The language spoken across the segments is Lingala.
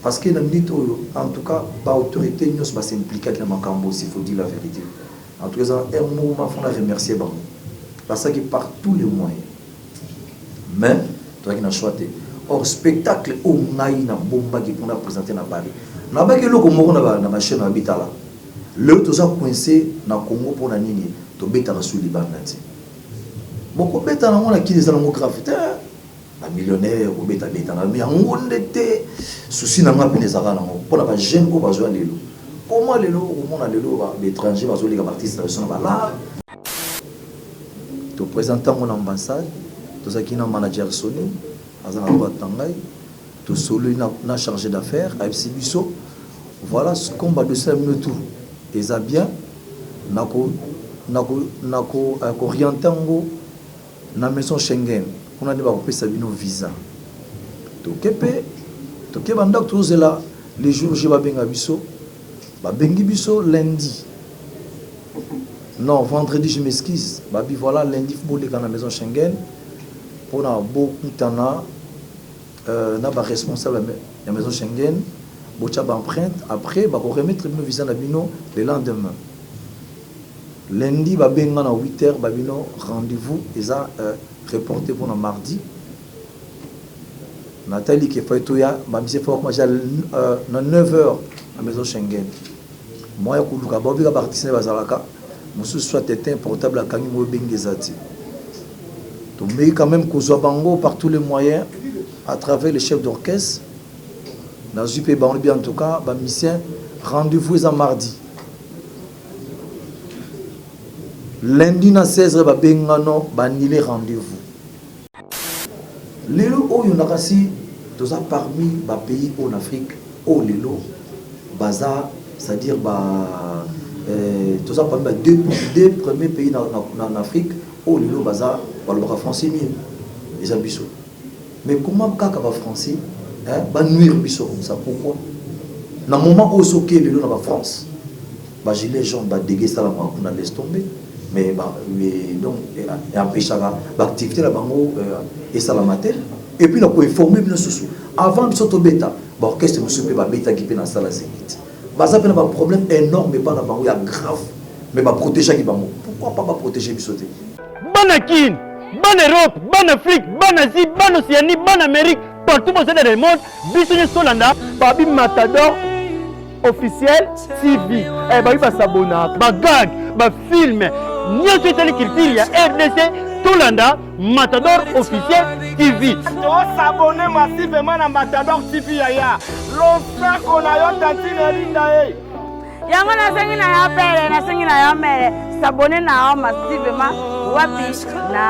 Parce que en tout cas, l'autorité nous s'implique dans le cambo, s'il faut dire la vérité. En tout cas, un mouvement, il faut remercier parce que par tous les moyens. Mais, tu as choisi. Or, spectacle, on a une bombe qui pour présenter dans Paris. On a que le Congo dans ma chaîne habitat là. Le tout ça coincé dans le Congo pour la nini, tu bêta sur Liban. Beaucoup de bêta dans qui les allemands graffité. Un millionnaire ou bêta bêta. Mais on était souci dans ma pénézara pour la jeune pour jouer les lots. Comment les lots, comment les lots, l'étranger va jouer les artistes là. Tu présentes mon ambassade, tu as un manager Sony, tu as un Tangai, tu as chargé d'affaires, à Bisso. Voilà ce combat de 5 minutes. Et ça bien, nako orientango na maison Schengen. On a dit que ça vient visa. Tu as bandak tous là les jours je vais benga Bisso, ba bengi Bisso lundi. Non, vendredi, je m'excuse. Babi, voilà, lundi, il faut aller à la maison Schengen. Pour beaucoup de temps, on a responsable de la maison Schengen. On a empreinte. Après, on va remettre le visa le lendemain. Lundi, on va à 8h, rendez-vous. Ils ont reporté pour le mardi. Nathalie qui fait tout, à 9h à la maison Schengen. Moi, je suis parti à Monsieur soit éteint portable à Kangimo Bengezati. Donc, mais quand même, Bango par tous les moyens, à travers les chefs d'orchestre, dans le UP Banlibi en tout cas, mission, rendez-vous à mardi. Lundi, na 16h, Bengano, Banile rendez-vous. Les lots, il y en a aussi, parmi les pays en Afrique, les lots, Baza, c'est-à-dire, tout ça parmi les deux premiers pays en Afrique où les bazar le français les ambitieux. Mais comment kaka ba français ba nuire biso comme ça pourquoi dans le moment où soké les dans la France ba gilet jaune ba déguer ça on a laisse tomber mais donc et empêcher l'activité la bango et ça la mater et puis on peut informer bien sous avant de sauter bêta ba orchestre monsieur peut ba bêta qui peut dans salle zénith. Bah ça peut avoir un problème énorme mais pas dans grave mais va protéger qui bango pourquoi pas protéger bisoté Banakin ban Europe ban Afrique ban Asie ban Océanie ban Amérique partout dans le monde bisoné Solanda babi Matador officiel TV eh babi ba s'abonner ba gag ba film nyo tele culture ya RDC Tolanda Matador officiel TV. Tu s'abonner massivement à Matador TV ya. L'offre qu'on a eu tantine linda eh. Yango na sengi na ya mere s'abonner na massivement wapi na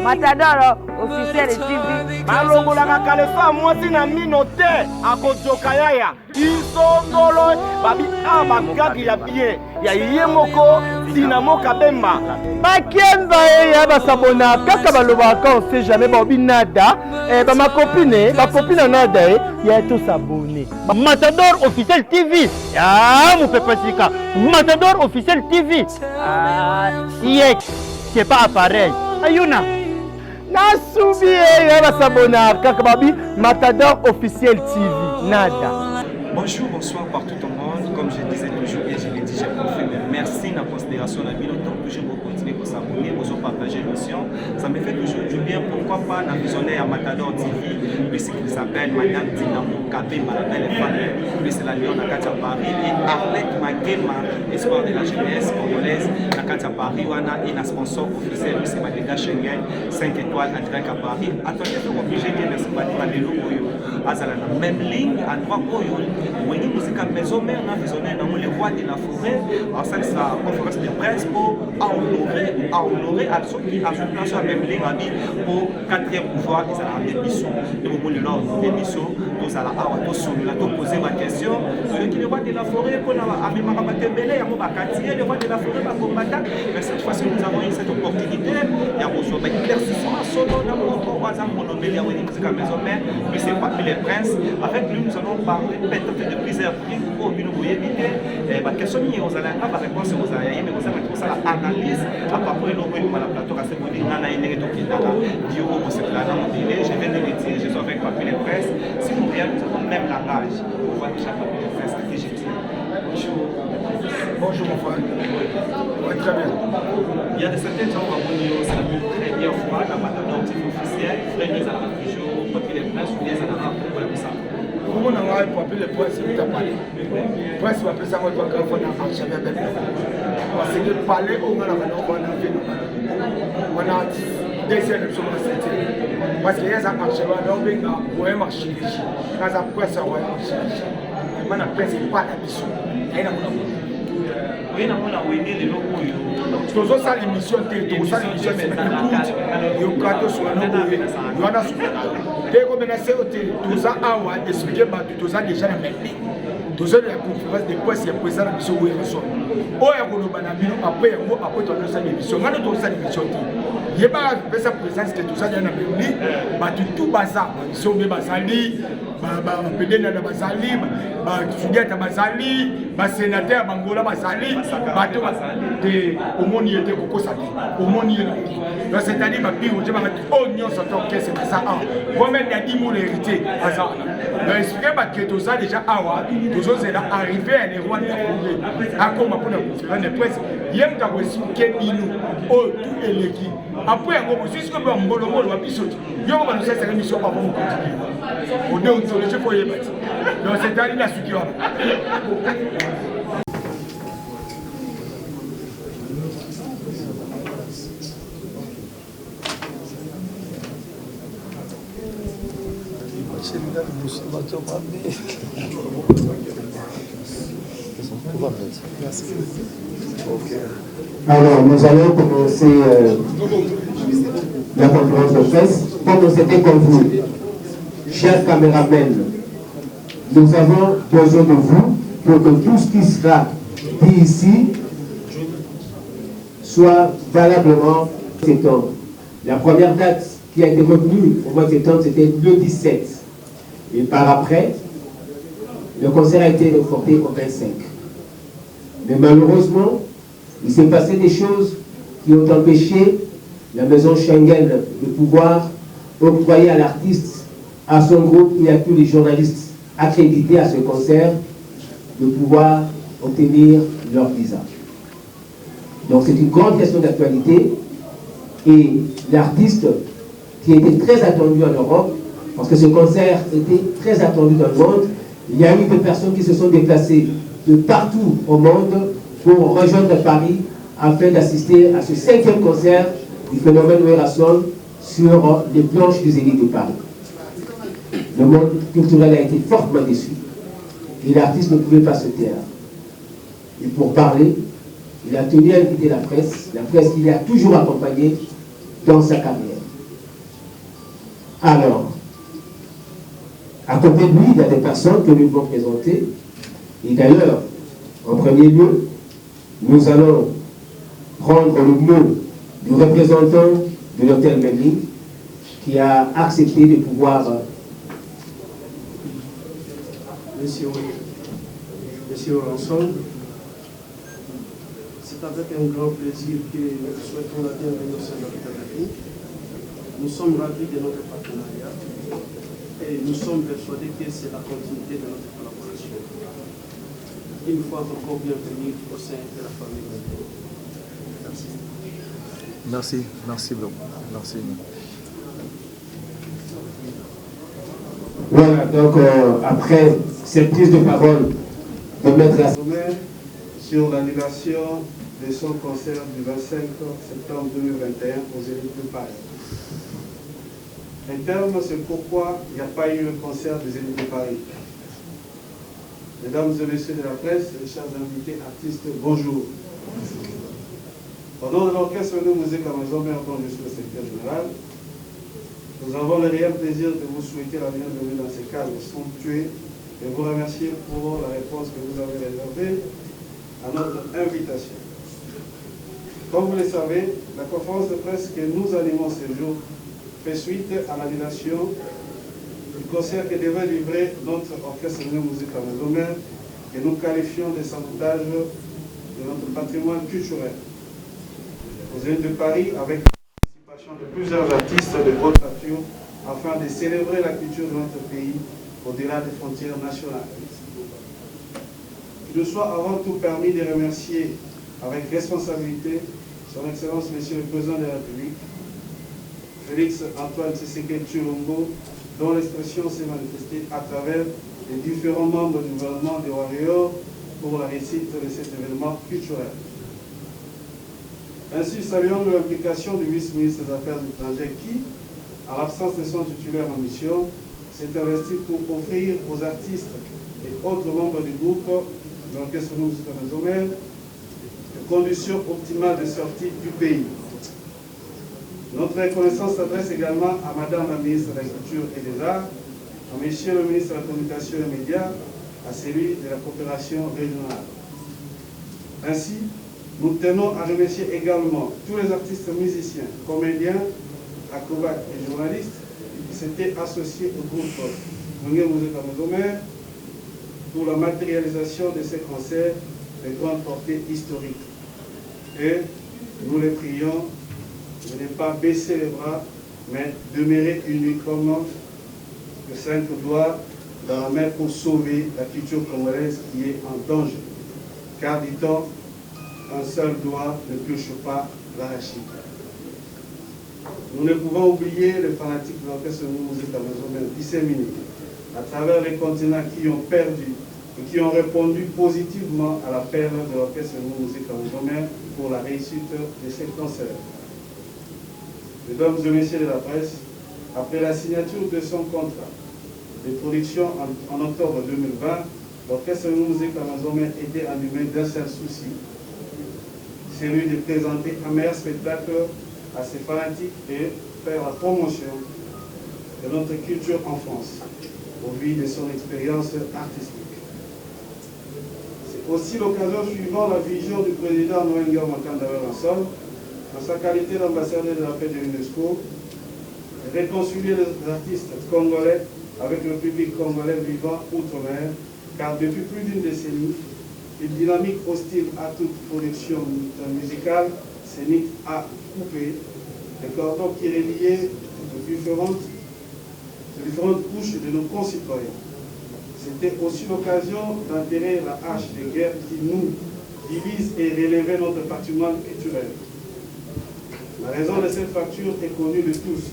Matador officiel TV. Malongo la kalefa mwati na minote akojoka yaya. Isondolo babi aba gagi ya bien. Ya yemoko Dinamo Kabemba. Bakemba ya basabona kaka balobaka on sait jamais ba binada ba ma copine nada ya to s'abonner. Matador officiel TV. Ya mon pepasika. Matador officiel TV. C'est pas appareil. Ayuna. Nasubi ya basabona kaka babi Matador officiel TV. Nada. Bonjour, bonsoir partout au monde. Comme je disais toujours et je l'ai dit, j'ai confirmé. Merci de la considération de la vie. Donc, toujours vous continuer pour s'abonner, pour partager l'émission. Ça me fait toujours du bien. Pourquoi pas dans visionnaire à Matador TV, lui c'est qu'il s'appelle Madame Dinamo Kabemba, la belle femme. Lui c'est la Lyon à Katia Paris. Et Arlette Magema, espoir de la jeunesse congolaise, à Katia Paris. On a un sponsor officiel, lui c'est Madega Schengen, 5 étoiles à direct à Paris. Attendez, vous obligé de merci Madega de l'Oyo. Azala la même ligne, à droite Oyo. Oui, musique à maison mère, on a visionné dans les rois de la forêt. En fait, c'est la conférence de presse pour honorer à ceux qui ajoutent place à la même ligne pour 4e pouvoir, ils ont des missions. Et au bout de leur émission, tous à la haute, tous poser ma question. Ceux qui les rois de la forêt, pour la Amimarabatebele, le roi de la forêt va combattre. Mais cette fois-ci, nous avons eu cette opportunité. Il y a besoin d'éclaircissement solo dans mon corps, à monobélé, à une musique à maison mère, mais c'est pas les princes. Avec lui, nous allons parler peut-être de plusieurs prix pour une éviter. La question est aux alliés, la réponse est aux alliés, mais vous avez tout ça, l'analyse, à peu près, nous voyons la plateau, à ce moment-là, il y a un élément qui est là, je vais de retirer, je suis avec Papier les Presse. Si vous bien, nous avons le même langage. On voit déjà comment on fait ça que j'ai dit. Bonjour mon frère. Oui, très bien. Il y a de certains gens qui ont salué très bien froid, la matador officielle, frère mise à la région, papier les places, ou les anarabes, pour ça. Comment on a pour appeler le prince qui t'a parlé? Le prince va appeler ça quand on a marché avec lui. Parce que parler au moins, on a des élections à cette parce qu'il y a un marché, on a un marché. Quand ça presse, on a un marché. Mais la presse n'est pas la mission. Oui, on a oublié les locaux. Tous ça l'émission, tous ça l'émission, c'est le coup. Il y a un sur le nom, il y en a sur le nom. Dès qu'on menace, tous ça a expliqué, tous ça déjà la même ligne. Tous ça la conférence des presse, il y a président la mission où il reçoit. Oh, il y a un banabino, après, on a ça l'émission. On a tous ça l'émission. Il y a pas sa présence que tout ça dans la même ligne. Tout bazar. Si on met Bazali, Pédéna de Bazali, Juliette Bazali, sénateur Bangola Bazali, au monde y était Coco Saki, au monde y est. Donc c'est-à-dire que je vais mettre oignon sur ton caisse, c'est ça. Vous même il y a 10 mots l'héritier. Donc expliquez que tout ça déjà tout ça c'est arrivé à les rois de la à comme pour la conférence de presse. Il y a un expliquer nous, tout est l'équipe. Après, on va jusqu'à un bon moment, on va pisser. Il y a une cette émission avant de continuer. On est autorisé pour y mettre. Donc c'est à dire la suite. Alors, nous allons commencer la conférence de presse. Comme c'était convenu, chers caméramens, nous avons besoin de vous pour que tout ce qui sera dit ici soit valablement septembre. La première date qui a été retenue au mois de septembre, c'était le 17. Et par après, le concert a été reporté au 25. Mais malheureusement, il s'est passé des choses qui ont empêché la maison Schengen de pouvoir octroyer à l'artiste, à son groupe et à tous les journalistes accrédités à ce concert de pouvoir obtenir leur visa. Donc c'est une grande question d'actualité et l'artiste qui était très attendu en Europe, parce que ce concert était très attendu dans le monde, il y a eu des personnes qui se sont déplacées de partout au monde pour rejoindre Paris afin d'assister à ce 5e concert du phénomène Werason sur les planches du Zénith de Paris. Le monde culturel a été fortement déçu et l'artiste ne pouvait pas se taire. Et pour parler, il a tenu à inviter la presse qui l'a toujours accompagné dans sa carrière. Alors, à côté de lui, il y a des personnes que nous pouvons présenter. Et d'ailleurs, en premier lieu, nous allons prendre le mot du représentant de l'hôtel Merlin qui a accepté de pouvoir... Monsieur Ranson, c'est avec un grand plaisir que nous souhaitons la bienvenue au sein de l'hôtel. Nous sommes ravis de notre partenariat et nous sommes persuadés que c'est la continuité de notre collaboration. Une fois encore bienvenue au sein de la famille. Merci. Merci beaucoup. Merci. Voilà, donc après cette prise de parole de Maître sur l'annulation de son concert du 25 septembre 2021 aux Zénith de Paris. En termes, c'est pourquoi il n'y a pas eu un concert des Zénith de Paris. Mesdames et messieurs de la presse, chers invités, artistes, bonjour. Au nom de l'orchestre de musique à Maison Mère, dont je suis le secrétaire général, nous avons le réel plaisir de vous souhaiter la bienvenue dans ces cadres somptueux et vous remercier pour la réponse que vous avez réservée à notre invitation. Comme vous le savez, la conférence de presse que nous animons ce jour fait suite à l'annulation du concert que devait livrer notre orchestre de musique à Maison Mère que nous qualifions de sabotage de notre patrimoine culturel. Aux Zénith de Paris, avec la participation de plusieurs artistes de haute stature, afin de célébrer la culture de notre pays au-delà des frontières nationales. Il nous soit avant tout permis de remercier avec responsabilité Son Excellence Monsieur le Président de la République, Félix Antoine Tshisekedi Tshilombo, dont l'expression s'est manifestée à travers les différents membres du gouvernement des Warriors pour la réussite de cet événement culturel. Ainsi, saluons l'implication du vice-ministre des Affaires étrangères qui, en l'absence de son titulaire en mission, s'est investi pour offrir aux artistes et autres membres du groupe de l'Orchestre Musical Mazomer des conditions optimales de sortie du pays. Notre reconnaissance s'adresse également à Madame la ministre de la Culture et des Arts, à Monsieur le ministre de la Communication et des Médias, à celui de la coopération régionale. Ainsi, nous tenons à remercier également tous les artistes musiciens, comédiens, acrobates et journalistes qui s'étaient associés au groupe Mungue Musical Mazomer pour la matérialisation de ces concerts de grande portée historique. Et nous les prions de ne pas baisser les bras, mais demeurer unis comme le 5 doigts dans la mer pour sauver la culture congolaise qui est en danger. Car, dit-on, un seul doigt ne touche pas l'arachide. Nous ne pouvons oublier les fanatiques de l'Orchestre Musical Mazomer disséminés à travers les continents qui ont perdu et qui ont répondu positivement à l'appel de l'Orchestre Musical Mazomer pour la réussite de ces concerts. Mesdames et messieurs de la presse, après la signature de son contrat de production en octobre 2020, l'Orchestre Musical Mazomer était animé d'un seul souci, celui de présenter un meilleur spectacle à ses fanatiques et faire la promotion de notre culture en France, au vu de son expérience artistique. C'est aussi l'occasion, suivant la vision du président Noël Makanda Ranson, en sa qualité d'ambassadeur de la paix de l'UNESCO, de réconcilier les artistes congolais avec le public congolais vivant outre-mer, car depuis plus d'une décennie, une dynamique hostile à toute production musicale s'est mise à couper les cordons qui reliaient les différentes couches de nos concitoyens. C'était aussi l'occasion d'enterrer la hache de guerre qui nous divise et relever notre patrimoine culturel. La raison de cette fracture est connue de tous.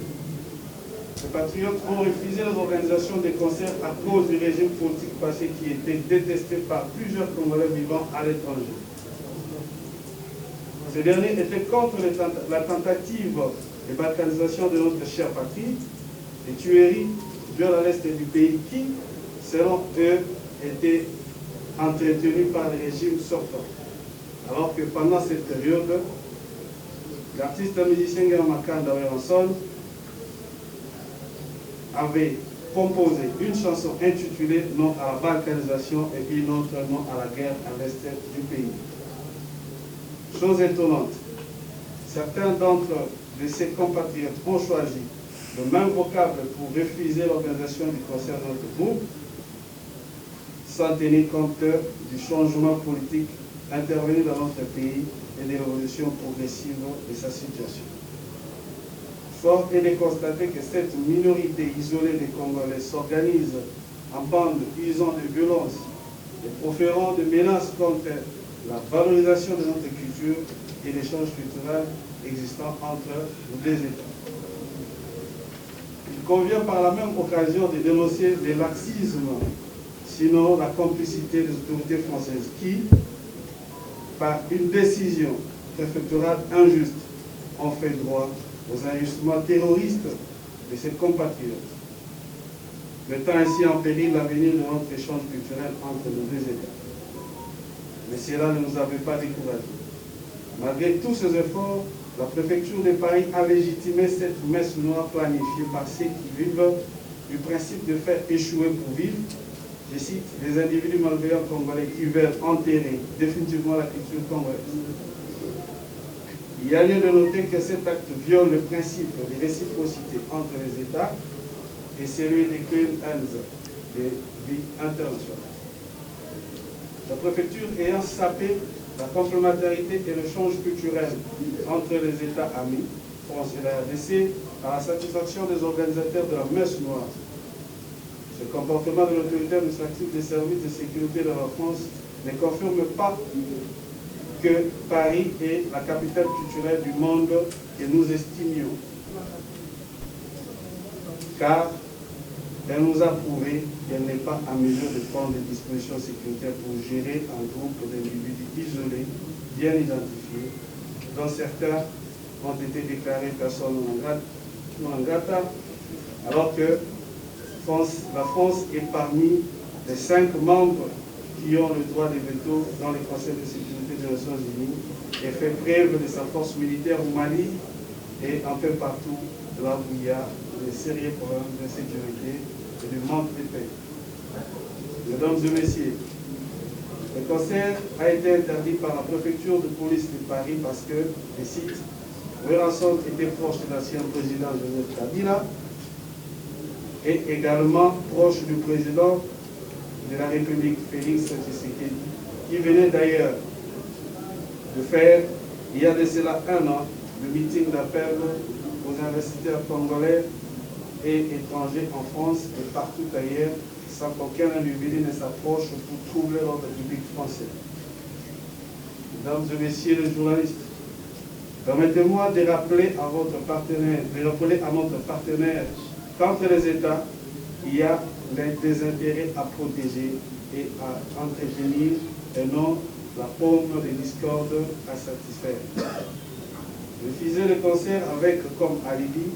Les patriotes ont refusé les organisations de concerts à cause du régime politique passé qui était détesté par plusieurs Congolais vivant à l'étranger. Ces derniers étaient contre la tentative de balkanisation de notre chère patrie, les tueries vers l'est du pays qui, selon eux, étaient entretenues par le régime sortant. Alors que pendant cette période, l'artiste musicien Makanda Ranson avait composé une chanson intitulée « Non à la balkanisation » et une autre « Non à la guerre à l'est du pays ». Chose étonnante, certains d'entre ses compatriotes ont choisi le même vocable pour refuser l'organisation du concert de notre groupe, sans tenir compte du changement politique intervenu dans notre pays et de l'évolution progressive de sa situation. Fort est de constater que cette minorité isolée des Congolais s'organise en bandes usant de violence et proférant de menaces contre la valorisation de notre culture et l'échange culturel existant entre nos deux États. Il convient par la même occasion de dénoncer le laxisme, sinon la complicité des autorités françaises qui, par une décision préfectorale injuste, ont fait droit aux ajustements terroristes de ses compatriotes, mettant ainsi en péril l'avenir de notre échange culturel entre nos deux États. Mais cela ne nous avait pas découragés. Malgré tous ces efforts, la préfecture de Paris a légitimé cette messe noire planifiée par ceux qui vivent du principe de faire échouer pour vivre, je cite, les individus malveillants congolais qui veulent enterrer définitivement la culture congolaise. Il y a lieu de noter que cet acte viole le principe de réciprocité entre les États et celui des clean hands de vie internationale. La préfecture ayant sapé la complémentarité et l'échange culturel entre les États amis, France et la RDC, à la satisfaction des organisateurs de la messe noire. Le comportement de l'autorité administrative des services de sécurité de la France ne confirme pas que Paris est la capitale culturelle du monde que nous estimions. Car elle nous a prouvé qu'elle n'est pas en mesure de prendre des dispositions sécuritaires pour gérer un groupe d'individus isolés, bien identifiés, dont certains ont été déclarés personnes non grata, alors que la France est parmi les 5 membres qui ont le droit de veto dans les conseils de sécurité des Nations Unies et fait preuve de sa force militaire au Mali et un peu partout là où il y a des sérieux problèmes de sécurité et de manque de paix. Mesdames et messieurs, le concert a été interdit par la préfecture de police de Paris parce que, je cite, Werason était proche de l'ancien président Joseph Kabila et également proche du président de la République, Félix Tshisekedi, qui venait d'ailleurs de faire, il y a de cela 1 an, le meeting d'appel aux investisseurs congolais et étrangers en France et partout ailleurs, sans qu'aucun individu ne s'approche pour troubler l'ordre public français. Mesdames et messieurs les journalistes, permettez-moi de rappeler à notre partenaire qu'entre les États, il y a des intérêts à protéger et à entretenir et non la paume des discordes à satisfaire. Refuser le concert avec comme alibi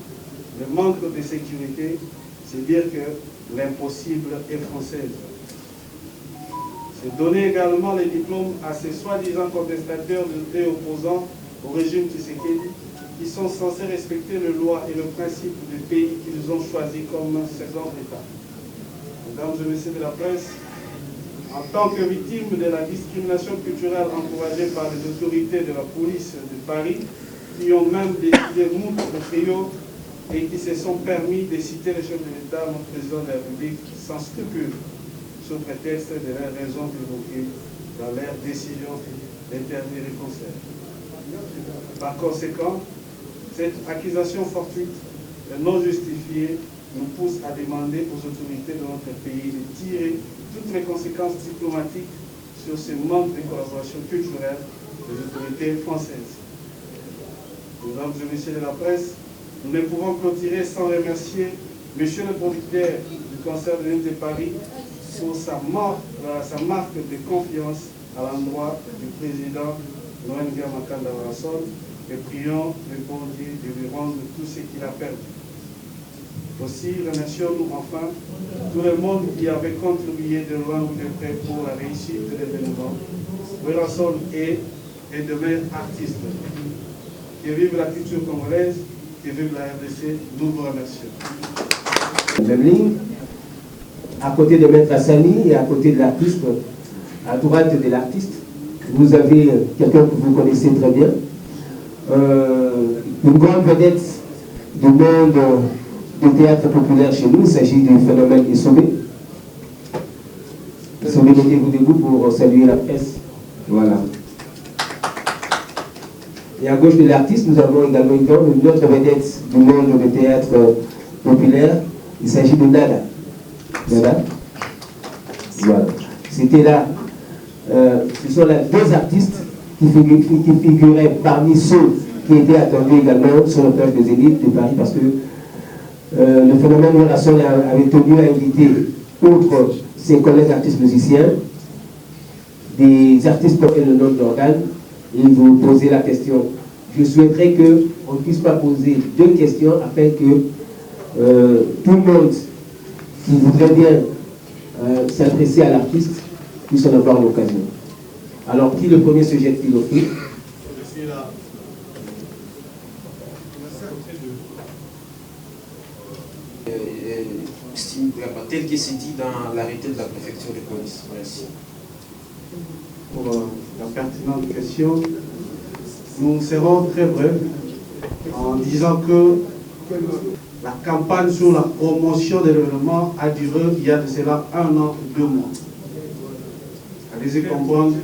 le manque de sécurité, c'est dire que l'impossible est française. C'est donner également les diplômes à ces soi-disant contestateurs et opposants au régime Tshisekedi qui sont censés respecter les lois et le principe du pays qu'ils ont choisi comme second État. Mesdames et messieurs de la presse, en tant que victime de la discrimination culturelle encouragée par les autorités de la police de Paris, qui ont même décidé outre le trio et qui se sont permis de citer le chef de l'État, notre président de la République, sans scrupule, sous prétexte de leurs raisons évoquées dans leur décision d'interdire les concerts. Par conséquent, cette accusation fortuite et non justifiée nous pousse à demander aux autorités de notre pays de tirer toutes les conséquences diplomatiques sur ce manque de collaboration culturelle des autorités françaises. Mesdames et messieurs de la presse, nous ne pouvons clôturer sans remercier Monsieur le producteur du concert de l'île de Paris pour sa marque de confiance à l'endroit du président Noël Makanda Werason et prions le bon Dieu de lui rendre tout ce qu'il a perdu. Aussi remercions-nous enfin tout le monde qui avait contribué de loin ou de près pour la réussite de l'événement. Werason est et demeure artiste. Que vive la culture congolaise, que vive la RDC, nous vous remercions. Même ligne, à côté de Maître Hassani et à côté de l'artiste, à droite de l'artiste, vous avez quelqu'un que vous connaissez très bien, une grande vedette du monde du théâtre populaire chez nous. Il s'agit du phénomène Issobé. Issobé, mettez-vous debout pour saluer la presse. Voilà. Et à gauche de l'artiste, nous avons également une autre vedette du monde du théâtre populaire. Il s'agit de Nada. Nada. Voilà. C'était là. Ce sont là 2 artistes qui figuraient parmi ceux qui étaient attendus également sur le plage des élites de Paris, parce que le phénomène Werason avait tenu à inviter, outre ses collègues artistes musiciens, des artistes portant le nom d'organes, et vous poser la question. Je souhaiterais qu'on ne puisse pas poser 2 questions afin que tout le monde qui voudrait bien s'adresser à l'artiste puisse en avoir l'occasion. Alors, qui le premier se jette-t-il au fil? Je suis là. Tel que c'est dit dans l'arrêté de la préfecture de police. Merci. Pour la pertinente question, nous serons très brefs en disant que la campagne sur la promotion de l'événement a duré il y a de cela 1 an ou 2 mois. Allez-y comprendre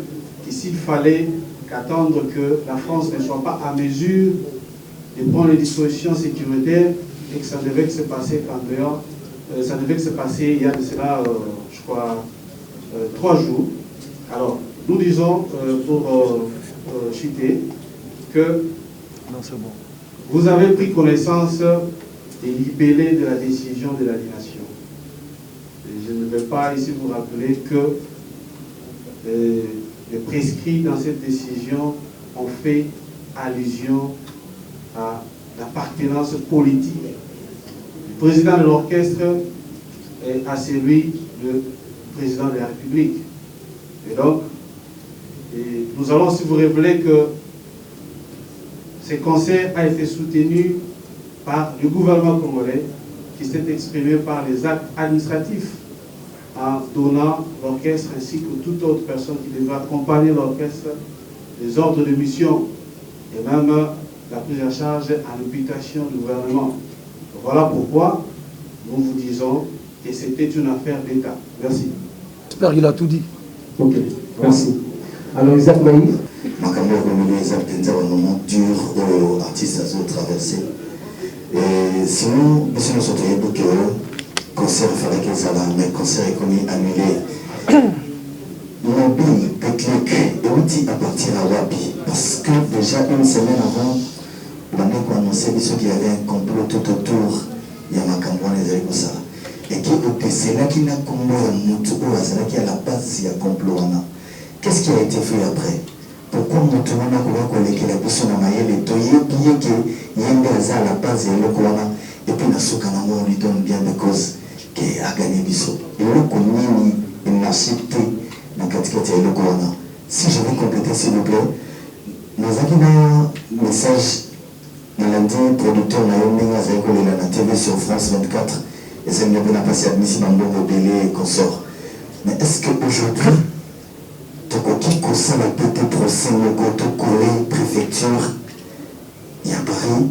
qu'ici, il fallait qu'attendre que la France ne soit pas à mesure de prendre les dispositions sécuritaires et que ça devait se passer qu'en dehors ça devait se passer il y a de cela, je crois, 3 jours. Alors, nous disons pour Chité que vous avez pris connaissance des libellés de la décision de l'aliénation. Je ne vais pas ici vous rappeler que les prescrits dans cette décision ont fait allusion à l'appartenance politique du président de l'orchestre et à celui du président de la République. Et donc, nous allons aussi vous révéler que ce concert a été soutenu par le gouvernement congolais qui s'est exprimé par les actes administratifs en donnant l'orchestre ainsi que toute autre personne qui devrait accompagner l'orchestre les ordres de mission et même la prise en charge à l'habitation du gouvernement. Voilà pourquoi nous vous disons que c'était une affaire d'État. Merci. J'espère qu'il a tout dit. Ok, merci. Alors, Isaac Maïf. Makambo Komile, Isaac Tenza, un moment dur aux artistes à se traverser. Et sinon, monsieur nous sommes que le concert fallait qu'il s'en aille, mais le concert est connu annulé. Mobile, Péclic, et on dit à partir à Wabi, parce que déjà une semaine avant, on a annoncé qu'il y avait un complot tout autour, il y a Makambo les Zégosa. Et qui est c'est là qu'il a combo à Moutou, c'est là qu'il y a la base, il y a complot. Qu'est-ce qui a été fait après? Pourquoi Moutou a collecté la personne à Maïel et Toye, qui est à la base et le Kouana, et puis Nasoukanamo, on lui donne bien des causes qui a gagné Bissot. Et le Kouni, il n'a accepté dans le Kouana. Si je veux compléter, s'il vous plaît, nous avons un message de lundi, producteur Naomi Azeko, la TV sur France 24. Et c'est une bonne passé admissible en bon et consort. Mais est-ce qu'aujourd'hui, tu as ça la peut-être procès, le goto collé, préfecture, il y a Paris,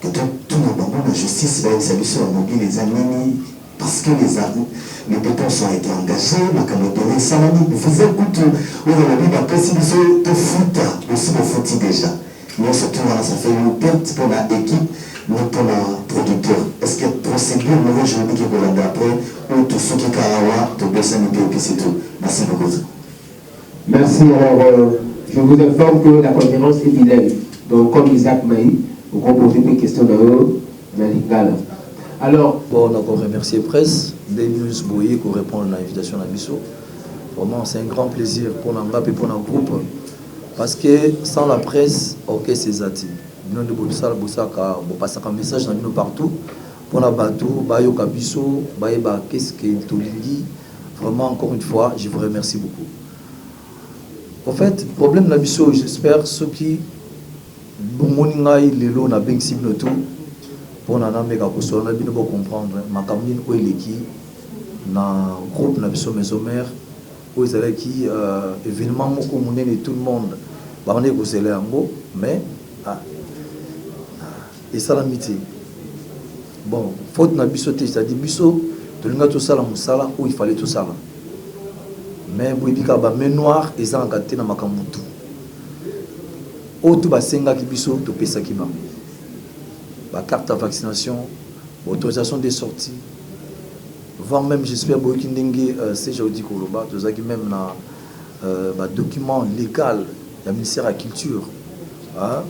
que tout le la justice va être sur la mobile, les amis, parce que les pétons sont été engagés, la canopée, ça m'a dit, vous faisiez écoute, on va la Bible, après si vous êtes foot, aussi vous foutez déjà. Mais surtout, ça fait une perte pour l'équipe. Nous pour le producteur. Est-ce que procédure nouvelle juridique que vous après ou tout ce qui est Karawa, tout le sanité et puis c'est tout. Merci beaucoup. Merci. Alors, je vous informe que la conférence est bilingue. Donc, comme Isaac Maï, vous pouvez poser des questions dans le Lingala. Alors, bon, on a encore remercié presse, des news Boye pour répondre à l'invitation à Bissot. Vraiment, c'est un grand plaisir pour l'Angap et pour notre groupe. Parce que sans la presse, ok, c'est Zati. Nous de Bolsal, Bosaka, on passe un message dans nous partout. Pour la bateau, Bayo Kabiso, Baïba, qu'est-ce que Tolili. Vraiment, encore une fois, je vous remercie beaucoup. En fait, le problème de Nabiso, j'espère, ceux qui, Bomoningaï, Lelo, n'a bien ciblé tout, pour n'a pas comprendre, ma campagne, où est l'équipe, dans le groupe Nabiso Mesomère, où ils allaient qui, événement, communé et tout le monde, on est causé là, mais, et ça l'amitié. Bon, faute na biso te, c'est-à-dire biso, tout le monde tout ça la moussala où il fallait tout ça là. Mais boibika ba main noire et ça engagé na makamutu. Auto ba senga ki biso to pesa ki ba. Ba carte de vaccination, autorisation des sorties. Voire même j'espère boiki ndenge c'est jodi koloba, to za ki même na ba document légal du ministère de la culture. Hein?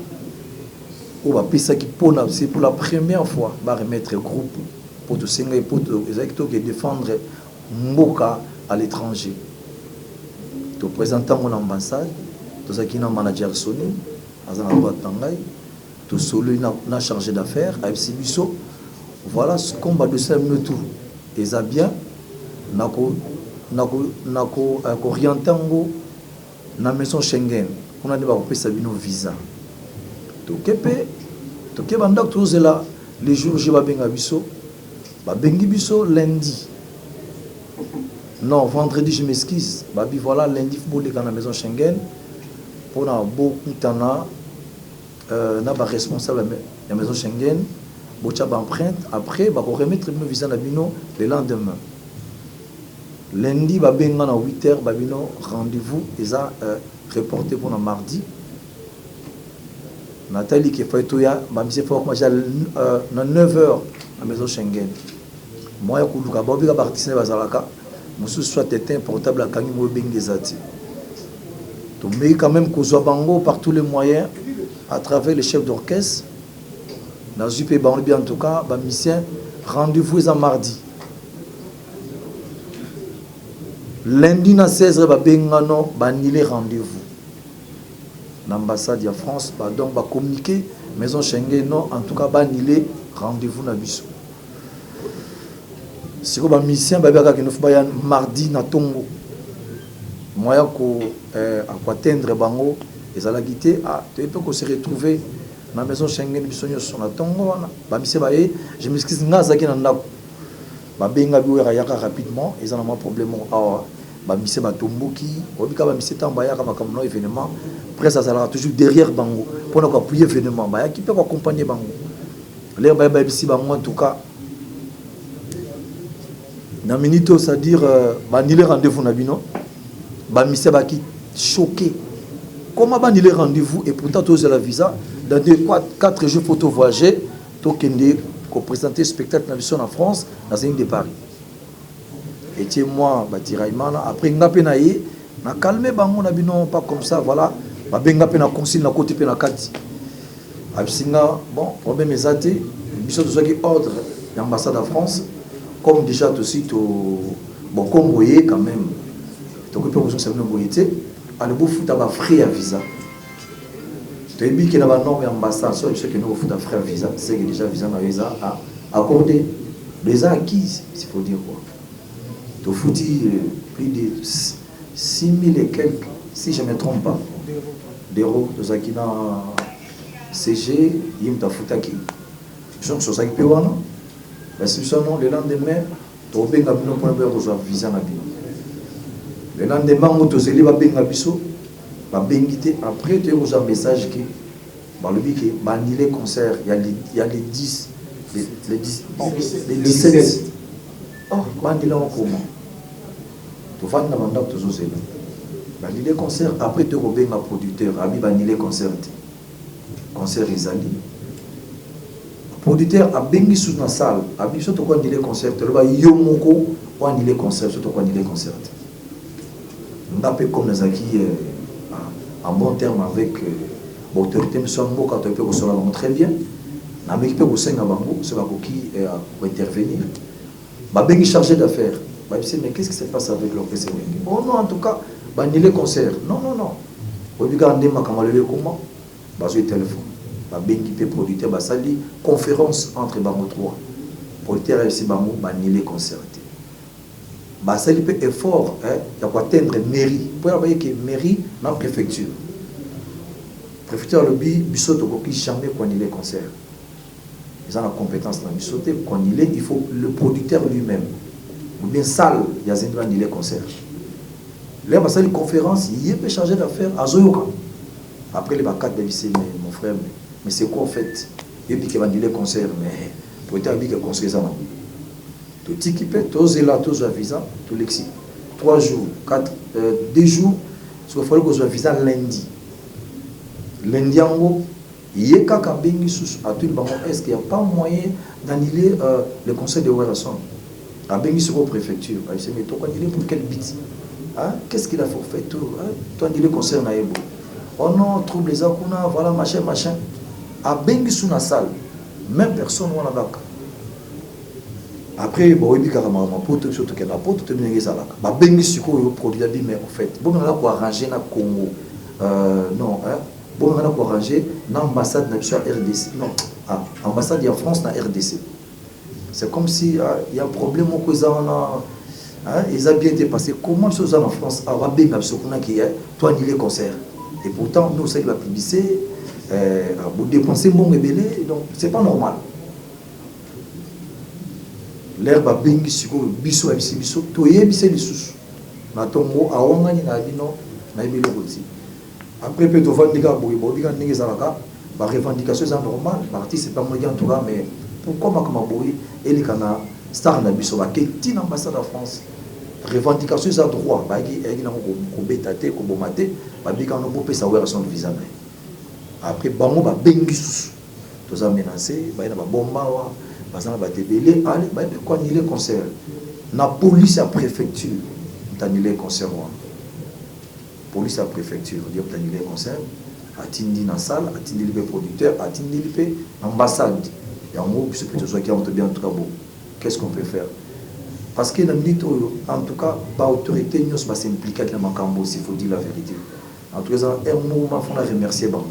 C'est pour la première fois va remettre un groupe pour tout et pour défendre Mboka à l'étranger. Tout présentant mon ambassade, tout ça qui est un manager sonné, tout solo n'a chargé d'affaires, à Bisso. Voilà ce combat de 5 minutes. Et ça bien, nako orientango na maison Schengen. On a dit que ça vient visa. Donc, là, les jours je vais à Bisso, Bisso lundi. Non, vendredi, je m'excuse. Voilà, lundi, il faut aller à la maison Schengen. Pour beaucoup de temps, on responsable de la maison Schengen. On va empreinte. Après, on va remettre le visa le lendemain. Lundi, on va à 8h, rendez-vous. Ils ont reporté pour le mardi. Nathalie qui fait tout ya, bah monsieur faut que moi j'ai 9h à la maison Schengen. moi ya kuluka babika artiste bazalaka musu soit éteint portable à kangi mo bengezati to mais quand même kozwa bango par tous les moyens à travers les chefs d'orchestre dans UP Banlieue en tout cas ba musicien rendez-vous à mardi lundi na 16h ba bengano ba nilé rendez-vous l'ambassade de France ba donc ba communiquer maison Schengen non en tout cas ba nilé rendez-vous na biso si ko ba musicien ba baka kino ba mardi na tongo moya ko atteindre bango ezala guité a te peut se retrouver na maison Schengen biso nyoso na tongo wana ba musicien ba je m'excuse ngaza ki na ndako ba benga biwera yaka rapidement ezana ma problème awa ba musicien ba tomboki obika ba musicien tamba yaka makamno événement presse azala toujours derrière bango pour na ko appuyer événement ba qui peut accompagner bango les ba bisi bango en tout cas na minute c'est-à-dire ba ni les rendez-vous na bino ba musicien ba qui choqué comment ba ni les rendez-vous et pourtant tous la visa dans 4 jours photo voyager to kende ko présenter spectacle na vision en France dans une de Paris et moi batiraimana après ngapé na ye na calmer bango na bino pas comme ça voilà ba benga pe na consigne na côté pe na kati absinga bon problème ezate biso to qui ordre l'ambassade de France comme déjà aussi to bon comme voyez quand même to ko peut ça no boyete ale bo futa ba frais à visa to ebi que na ba norme ambassade so ce que nous futa frais à visa c'est que déjà visa na visa à accorder les acquis s'il faut dire quoi to futi plus de 6000 et quelques si je ne me trompe pas d'euros to zakina CG yim ta futaki donc so ça qui peut wana mais si ça non le lendemain to benga bino pour avoir visa na bino le lendemain to zeli ba benga biso ba bengité après tu as un message qui ba le biké ba annulé concert il y a les 10 les 17 oh ba annulé en comment to fa na mandat to zeli ba annulé concert après tu as benga producteur abi ba annulé concert izali producteur a bengi sous na salle a biso to ko annulé concert le ba yomoko ko annulé concert to ko annulé concert Mbappé comme Nazaki en bon terme avec l'autorité mais son mot quand on peut recevoir très bien na mais peut aussi na bango c'est pas qui va intervenir ba bengi chargé d'affaires ba mais qu'est-ce qui se passe avec l'orchestre oh non en tout cas ba annulé concert non obiga ndema kamalele comment ba zo téléphone ba bengi pe producteur ba sali conférence entre bango 3 producteur et bango ba annulé concert ba sali pe effort ya ko atteindre mairie pour avoir que mairie na préfecture le biso to ko ki jamais ko annuler concert ils ont la compétence na biso te ko annuler il faut le producteur lui-même ou bien salle ya zendo annuler concert là ba sali conférence il est chargé d'affaires azoyoka après les ba 4 lycée mon frère mais c'est quoi en fait et puis que va annuler concert mais producteur dit que concert ça tout équipé tous là tous à visa tout l'exi 3 jours 4 2 jours il faut que soit visa lundi ango yeka ka bengi sous à tout le bango est-ce qu'il y a pas moyen d'annuler le conseil de Werason à bengi sur préfecture il se met toi annuler pour quel but hein qu'est-ce qu'il a forfait tout hein toi annuler concert na yebo oh non trouble les akuna voilà machin à bengi sous na salle même personne wana baka après bon il carrément pote surtout que la pote te bien ça là ba bengi siko yo produit bi mais en fait bon on a quoi arranger na Congo non hein bon on a quoi arranger na ambassade na RDC non ambassade de France na RDC c'est comme si il y a un problème au cause on hein ils a bien été passé comment chose en France à ba benga so kuna qui toi annuler concert et pourtant nous c'est la publicité vous dépensez bon rebelle donc c'est pas normal. L'herbe a bengi siko biso biso to yebise lisusu na tongo awangani na bino na ebilo koti après peut to vandika boy bobika ndenge zalaka ba revendication c'est normal parti c'est pas moi en tout cas mais pourquoi makama boy elikana star na biso ba keti na ambassade de France revendication c'est droit ba gi na ko betate ko bomate ba bika no popesa Werason de visa après bango ba bengi susu to za menacer ba ina ba bomba wa bazana batebele allez ba ko annuler concert na police à préfecture d'annuler concert moi police à préfecture dire d'annuler concert atindi na salle atindi le producteur atindi le ambassade et en gros c'est plutôt ça qui rentre bien en tout cas bon qu'est-ce qu'on peut faire parce que la minute en tout cas par autorité nous va s'impliquer dans makambo s'il faut dire la vérité en tout cas un moment faut la remercier bon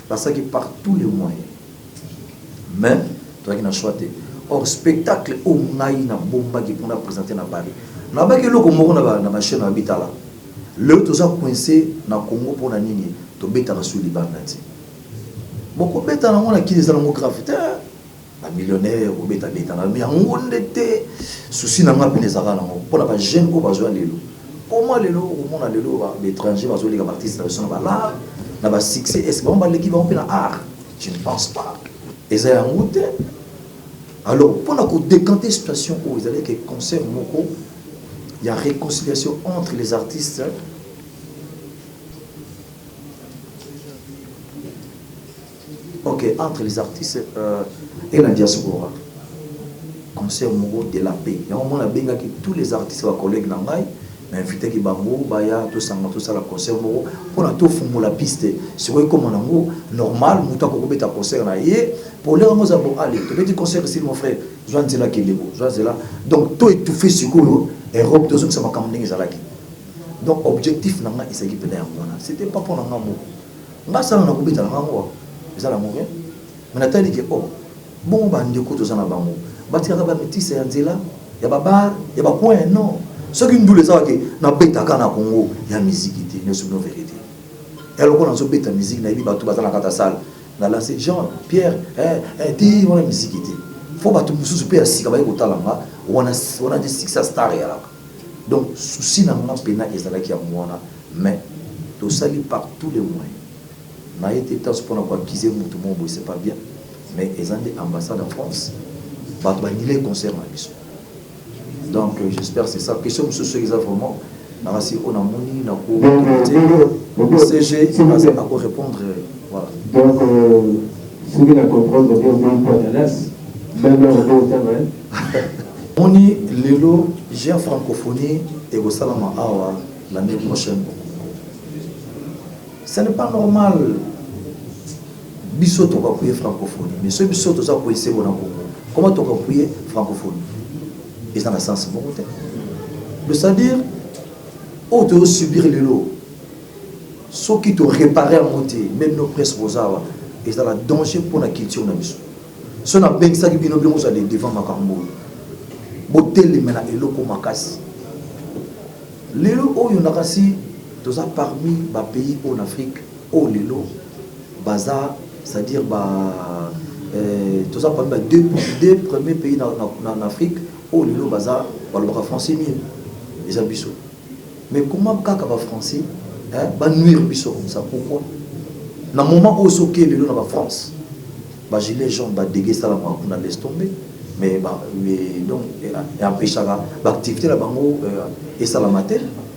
parce que par tous les moyens mais toi qui n'a choisi or spectacle au ngai na bomba qui pour présenter na Paris na ba ke loko moko na ba chaîne habitala le tout ça coincé na Congo pour na nini to beta sur Liban nati boko beta na mona ki les alamo graffiti ba millionnaire ou beta na mais ngonde te souci na nga pene zaka na pour na ba jeune ko bazwa lelo comment lelo au mona lelo ba l'étranger bazwa les artistes na ba là na ba succès est-ce que on ba l'équipe on peut na art je ne pense pas et ça a monté alors pour décanter la situation où ils allaient que concert moko il y a réconciliation entre les artistes ok entre les artistes et la diaspora concert moko de la paix il y a un moment la benga que tous les artistes wa collègues nangai mais invité ki bango baya to sanga to sala concert moko pour tout fumo la piste c'est vrai comme nango normal muta ko beta concert na ye pour les gens bon allez tu petit concert ici mon frère Joan Zela Kelebo Joan Zela donc tout étouffé sur quoi Europe deux ça m'a kamndingi zalaki donc objectif nanga isaki pena ngona c'était pas pour nanga mo nga sala na ko beta nanga mo ezala mo bien mais natali que oh bon ba ndeko to sana bango batika ba métisse ya Nzela ya baba ya ba coin non ce qui nous les a que na beta kana Congo ya musique ne c'est une vérité et alors qu'on a so beta musique na ibi bato bazana kata salle na lancé Jean Pierre ti wana musique était faut bato mususu pe asika ba kotalanga wana des success star ya donc souci na nga pena ezala ki ya mwana mais to sali par tous les moyens na été temps pour na quoi accuser mutu mombo c'est pas bien mais ezande ambassade en France bato ba nile concert na biso donc j'espère c'est ça question monsieur ce vraiment na si on a moni na ko CG à quoi répondre voilà donc ce que la comprendre bien pour Dallas même au temps moni lelo j'ai en francophonie et au salama awa l'année prochaine ce n'est pas normal biso to ka puye francophonie mais ce biso to ça puye c'est bon Congo comment to ka puye francophonie et dans le sens bon c'est-à-dire où tu subir les lots ceux qui te réparer à monter même nos presses rosawa et dans la danger pour la culture na biso so na ben ça qui bino bien vous allez devant makambo botel mena eloko makasi lelo oyo nakasi toza parmi ba pays en Afrique au lelo baza c'est-à-dire ba toza parmi deux premiers pays en Afrique au lelo baza balobaka français mieux les abisso mais comment kaka ba français ba nuire biso comme ça pourquoi na moment où soké lelo na ba France ba gilet jaune ba dégué ça la moi on laisse tomber mais donc et empêcher ba activité la bango et ça la matin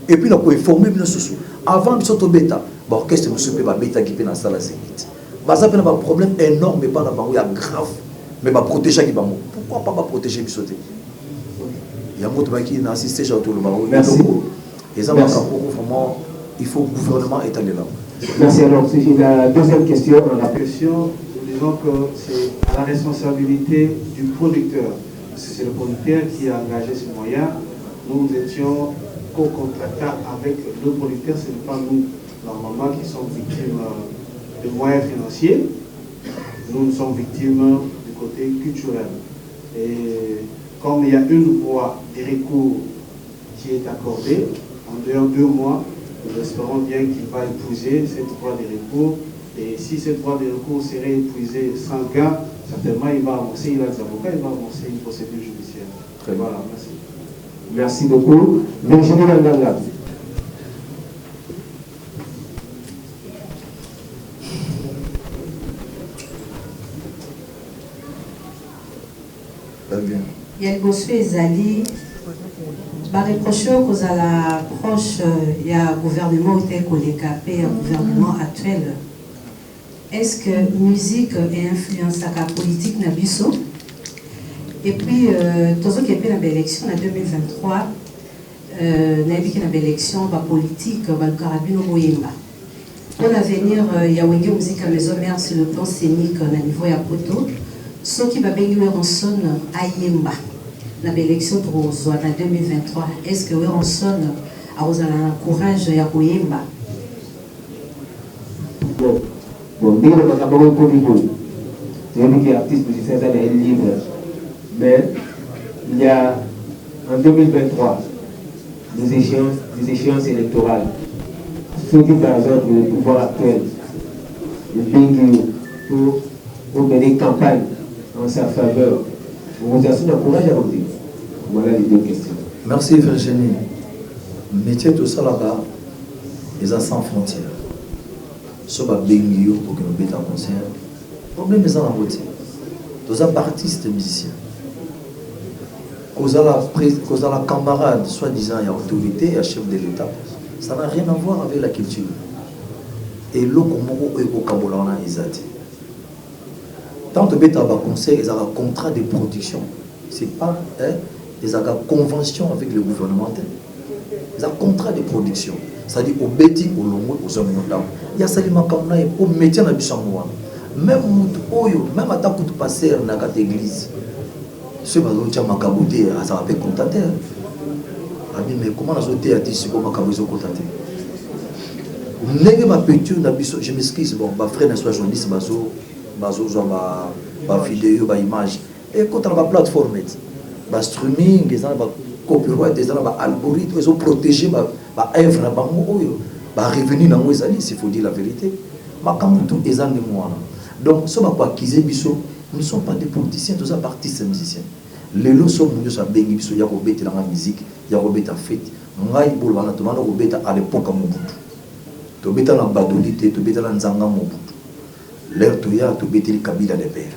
et puis la ko informer bien sous avant biso to beta ba orchestre monsieur pe ba beta qui pe na sala zénith ba ça pe na ba problème énorme mais pas na bango ya grave mais ba protéger qui bango pourquoi pas ba protéger biso te il y a moto qui n'a assisté à tout le bango merci et ça va vraiment il faut le gouvernement étaler là merci alors c'est la deuxième question la question disons que c'est à la responsabilité du producteur parce que c'est le producteur qui a engagé ces moyens nous étions co-contractants avec le producteur ce n'est pas nous normalement qui sommes victimes de moyens financiers nous sommes victimes du côté culturel et comme il y a une voie de recours qui est accordée en dehors de 2 mois nous espérons bien qu'il va épuiser cette voie de recours et si cette voie de recours serait épuisée sans gain certainement il va avancer, il a des avocats, il va avancer une procédure judiciaire. Très bien. Voilà, merci. Merci beaucoup. Virginie Langanga. Très bien. Il y a Gossou Ezali, reproché aux à l'approche, il y a un gouvernement qui est collégapé, un gouvernement actuel. Est-ce que musique et influence à la politique Nabiso? Et puis, tous ceux qui ont fait l'élection en 2023, une élection politique, le carabino Boyemba. Pour l'avenir, il y a une musique à maison mère sur le plan scénique au niveau de Poto. Ceux qui vont venir en son à Yemba, l'élection pour en 2023, est-ce que en son a courage à Boyemba? Bon, dire que nous avons un niveau. C'est un qui est artiste musicien, ça est libre. Mais il y a en 2023 des échéances électorales. Ceux qui, par exemple, le pouvoir actuel, le pays pour mener campagne en sa faveur, vous avez un courage à vous dire. Voilà les deux questions. Merci Virginie. Métier tout ça là-bas, ils ont sans frontières. Ce qui est bien pour que nous mettons en concert, le problème est dans la beauté. Tous les artistes et musiciens. Cause à la camarade, soi-disant, il y a autorité, il y a chef de l'État. Ça n'a rien à voir avec la culture. Et l'Okomoro et Okabolana, ils ont dit. Tant que tu as un conseil, ils ont un contrat de production. Ce n'est pas, ils ont une convention avec le gouvernement. Ils ont un contrat de production. C'est-à-dire, au Béti, au Longo, aux hommes. Il y a ça qui m'a dit, au métier de la même Oyo, même à ta coup de passer dans la église. Ce qui m'a caboté, ça va pas contenter. Mais comment on a été à dire comment on a contenter? Je m'excuse, bon, ma frère n'est pas journaliste, ma vidéo, ma image. Et quand on a une plateforme, le streaming, les copyright, les algorithmes, ils ont protégé ma œuvre, ma revenu dans les années, s'il faut dire la vérité. Ma camoufle, ils ont des mois. Donc, ce qu'on a acquis, nous ne sommes pas des politiciens, nous sommes artistes et musiciens. Les lots sont venus sur la bénédiction, il y a Robert dans la musique, il y a Robert en fête. Ngai Boulvana, tu m'as Robert à l'époque à Mobutu. Tu bêta la Badolité, tu bêta la Nzanga Mobutu. L'air Toya, tu bêta les Kabila de Père.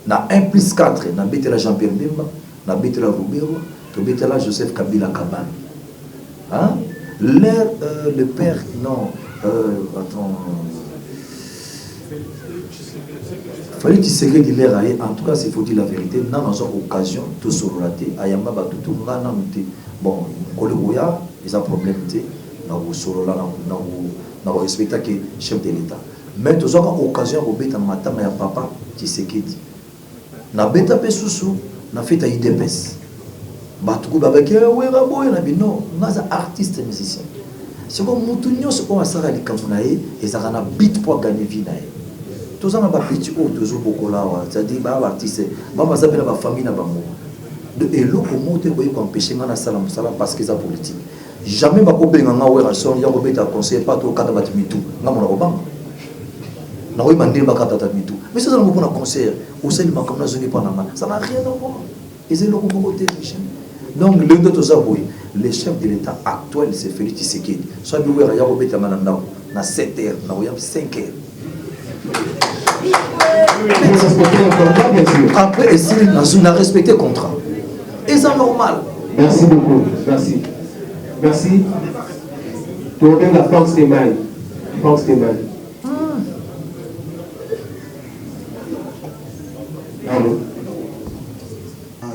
Na 1+4, na bêta la Jean-Pierre Bemba, na bêta la Roubero, tu bêta la Joseph Kabila Kaban. Hein? L'air, le père, non, attends. Fallait que tu sais que l'air en tout cas, s'il faut dire la vérité, nous avons une occasion de se relater. Ayamba Batutu, bon, Koloboya, ils ont un problème, nous avons respecté le chef de l'État. Mais nous avons une occasion de faire un papa qui sait qu'il dit. Nous avons fait un sous-sous, nous avons fait un IDPS. Nous avons fait un non, nous sommes artistes et musiciens. C'est comme nous avons fait un Kamunae et nous avons un bit pour gagner vie. Tous les petits tous beaucoup là, c'est-à-dire les artistes, les familles, et l'eau comment tu peux empêcher la salam parce qu'ils sont politiques. Jamais ma copine n'a pas son il y a un conseil pas tout quatre batimitu, n'a mon Obama. N'a pas mandé ma carte batimitu. Mais c'est un bon conseil. Où c'est le macam na zone Panama, ça n'a rien à voir. Et c'est l'eau comment tu donc le de tous les chefs de l'État actuel c'est Félix Tshisekedi. Soit nous il y a Robert Mananda na 7h, na 5h. Après, on a respecté le contrat. Et c'est normal. Merci beaucoup. Merci. Merci. Tournez la France des mains. France des mains. Allô.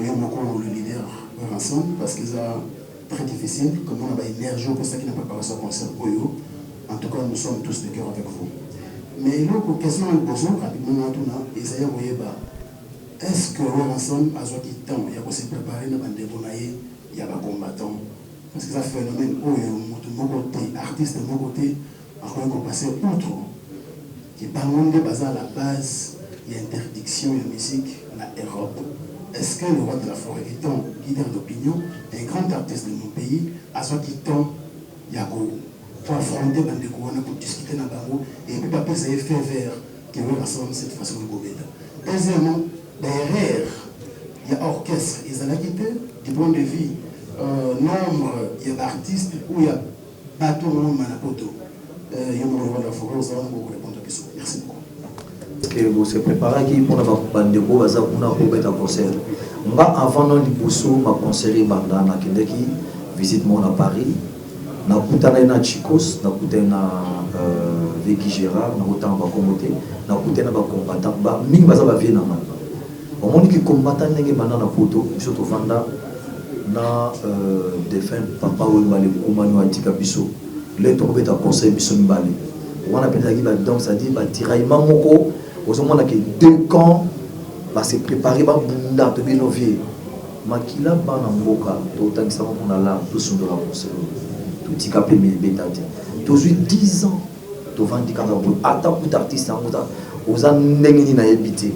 Il y a beaucoup le leader ensemble parce que c'est très difficile. Comme on a l'énergie pour ça qui n'a pas parlé sur concert. En tout cas, nous sommes tous de cœur avec vous. Mais l'autre question est posée rapidement, est-ce que Robinson a besoin de temps, il y a aussi préparé dans le débonaye, il y a des combattants. Parce que c'est un phénomène où il y a mon côté, artiste de mon côté, encore qu'on passe outre. Qui par contre, à la base, il y a interdiction de musique en Europe. Est-ce que le roi de la forêt, étant leader d'opinion, un grand artiste de mon pays, a besoin de temps, il y a pour affronter les couronnes, pour discuter dans le bango, et puis pas ça fait vert qui veut rassembler cette façon de gouverner. Deuxièmement, derrière, il y a orchestre, ils ont quitté, du point de vue nombre, il y a artistes, où il y a bateau, manapoto. Il y a mon roi de la forêt, vous allez beaucoup répondre à la question. Merci beaucoup. Que vous se préparez qui pour la bande de beaux bazar pour un concert. Moi, avant non, il faut ma concert bandana qui visite moi à Paris. Na kutana na Chicos, na kutana Vicky Gérard, na kutana ba Komoté, na kutana ba combattant ba mingi baza ba viena na. Au moment qui combattant n'engé maintenant na poto, surtout vanda na défunt papa ou malé kumanu antika biso. Les tombés à conseil biso mbali. On a peut-être dit donc ça dit bah tiraillement moko. Aux hommes on a que 2 camps. Bah c'est préparé bah bunda to bien ovier. Makila bana mboka to tangisa mo na la to son de la conseil. Tout tika pe mi betati. Toujours 10 ans. To vandi kaka bo ata pour artiste en mota. Aux an nengini na yebité.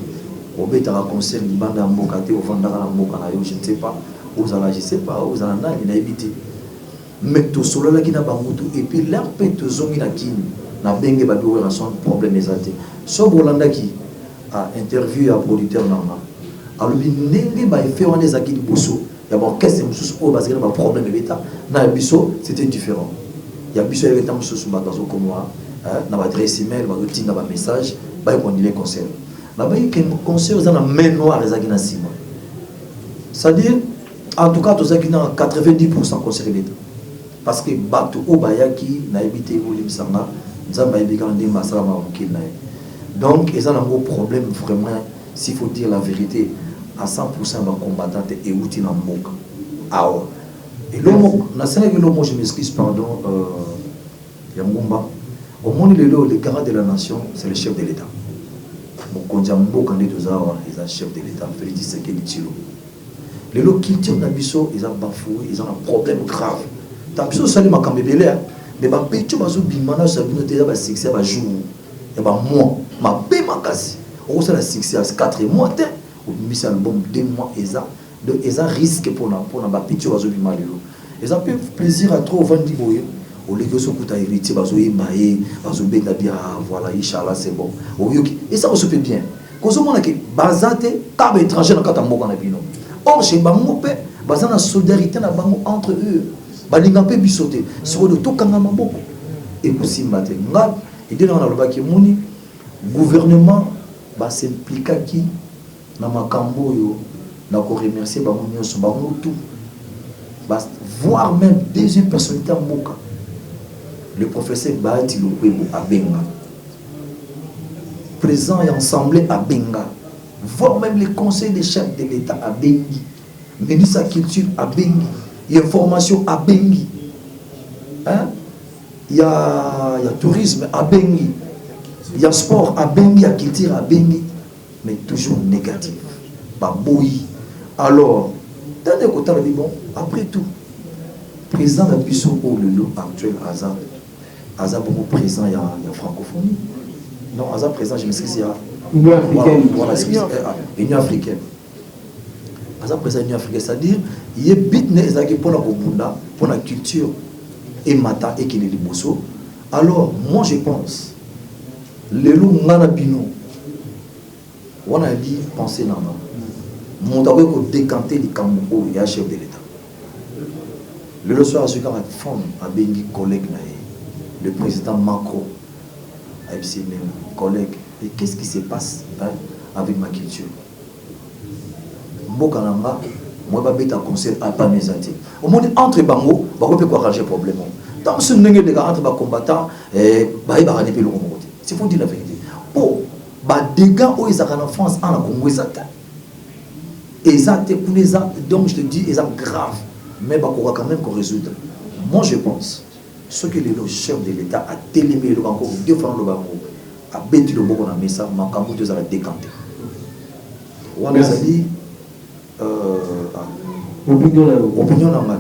Au betara conseil banda mboka te au vanda na mboka na yo je ne sais pas. Aux ala je sais pas aux ala na yebité. Mais tout solo là qui n'a pas mutu et puis l'air peut te zongi na kini na bengue ba bi relation problème ezate. So bolanda qui a interview à producteur nanga. Alors bi nenge ba fait on des akili bosso. D'abord qu'est-ce que mususu o parce que ba problème beta na biso c'était différent. Il y a biso avec tam mususu ba bazo comme moi, na ba adresse email ba tinga ba message ba ko ndile conseil. Na ba yi conseil aux na main noire ezaki na sima. C'est-à-dire en tout cas tous qui na 90% conseil beta. Parce que bato o bayaki na ebité o limsanga nzamba ebika ndé masala ma mukil na. Donc ils ont un gros problème vraiment s'il faut dire la vérité à 100% ba combattant et outil na mboka. Ah et l'homme na Sénégal l'homme je m'excuse pardon Yangumba au monde le garant de la nation c'est le chef de l'état. Mon konja mboka ndé tozawa ils ont chef de l'état Félix Tshisekedi Tshilombo. Les lots culture na biso ils ont bafoué ils ont un problème grave. Tabiso sali makambe belé mais ba pecho bazo bimana sa binote ba succès ba jour et ba mois ma be makasi on ça la succès à 4 mois té ou mis album 2 mois eza risque pour na ba pecho bazo bimana lo eza peu plaisir à trop vendre boye au lieu so kuta héritier bazo yembaye bazo beta bien voilà inchallah c'est bon au yoki et ça on se fait bien kozo mona ke bazate ka ba étranger na kata mboka na bino or chez bango pe bazana solidarité na bango entre eux balinga pe bisoté sur de tout kanga maboko et aussi maté nga idée na loba ki moni gouvernement ba s'impliquer qui na makambo yo na ko remercier ba monyo so ba tout voire même deuxième personnalité mboka le professeur Bahati Lukwebo à Benga présent et assemblée à Benga voire même les conseils des chefs de l'État à Bengi ministre de la culture à Bengi. Il y a formation à Bengi. Hein? Il y a tourisme à Bengi. Il y a sport à Bengi, il y a culture à Bengi. Mais toujours négatif. Baboui. Alors, dans les côtés, bon, après tout, président de la puissance au Lelo actuel, Azar beaucoup présent, il y a francophonie. Non, Azar présent, je m'excuse, il y a Union africaine. Voilà, Union africaine. Azar présent, Union africaine, c'est-à-dire, il y a bitne ezaki pour la Kobunda, pour la culture et mata et qui les liboso. Alors moi je pense les loups nganabino on a dit penser nana mon d'abord qu'on décanter les Cameroun et chef de l'État le soir à ce cas femme a bengi collègue le président Macron a dit mes collègues et qu'est-ce qui se passe avec ma culture Mbokananga moi je vais conseil à pas mes amis au monde entre bango bah on peut quoi arranger problème dans ce niveau de entre les combattants et bah il va raniper le monde c'est pour dire la vérité pour bah dégâts où ils ont en France en Congo ils ont donc je te dis ils ont grave mais bah on va quand même qu'on résoudre moi je pense ce que le chef de l'État a télémé le encore 2 fois le bango a bêti le bon on a mis ça mais quand vous avez décanté on a dit opinion normale.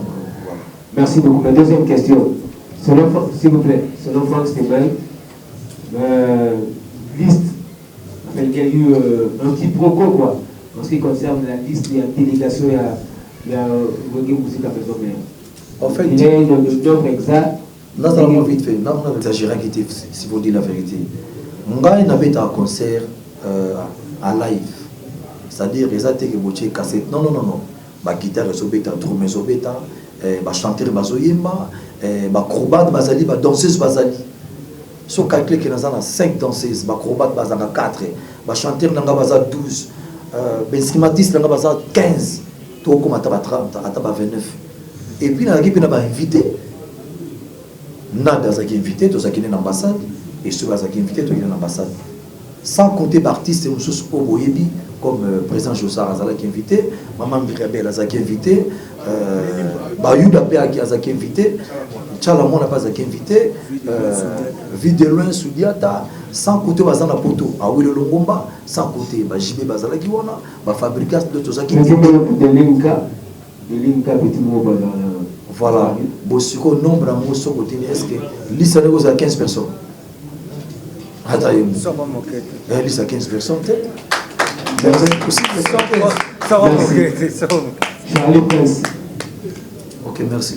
Merci beaucoup. La deuxième question. S'il vous plaît, selon Franck Stéphane, liste, il y a eu un petit proco quoi. En ce qui concerne la liste, il y a une délégation, il y a musique à maison mère. En fait, il y a un nombre exact. Là, ça va vite fait. Là, on a exagéré si vous dites la vérité. Nga n'avait un concert à live. C'est-à-dire, ils ont été cassette. Non. Ba guitare zobeta, drum zobeta, ba chanteur bazoyemba, ba acrobate bazali, ba danseuse bazali. So calculé que nous avons 5 danseuses, ba acrobate bazanga 4, ba chanteur nanga baza 12, ba instrumentiste nanga baza 15, to comme ataba 30, ataba 29. Et puis na qui na ba invité. Nada za qui invité, to za qui na ambassade et ceux za qui invité to na ambassade. Sans compter artistes et mususu oboyebi comme président Jossar Azalaki invité, Maman Mirabel Azaki invité, Bayuda Peaki Azaki invité, Tchalamon n'a pas invité, Vie de loin Soudiata, sans côté Bazana Poto, Awilo Longomba, sans côté Jibé Bazalaki Wana, Fabricas de Tozaki. Voilà, Bossiko nombre en mots côté, est-ce que l'issue à 15 personnes? Liste à 15 personnes, ça va, ok, merci.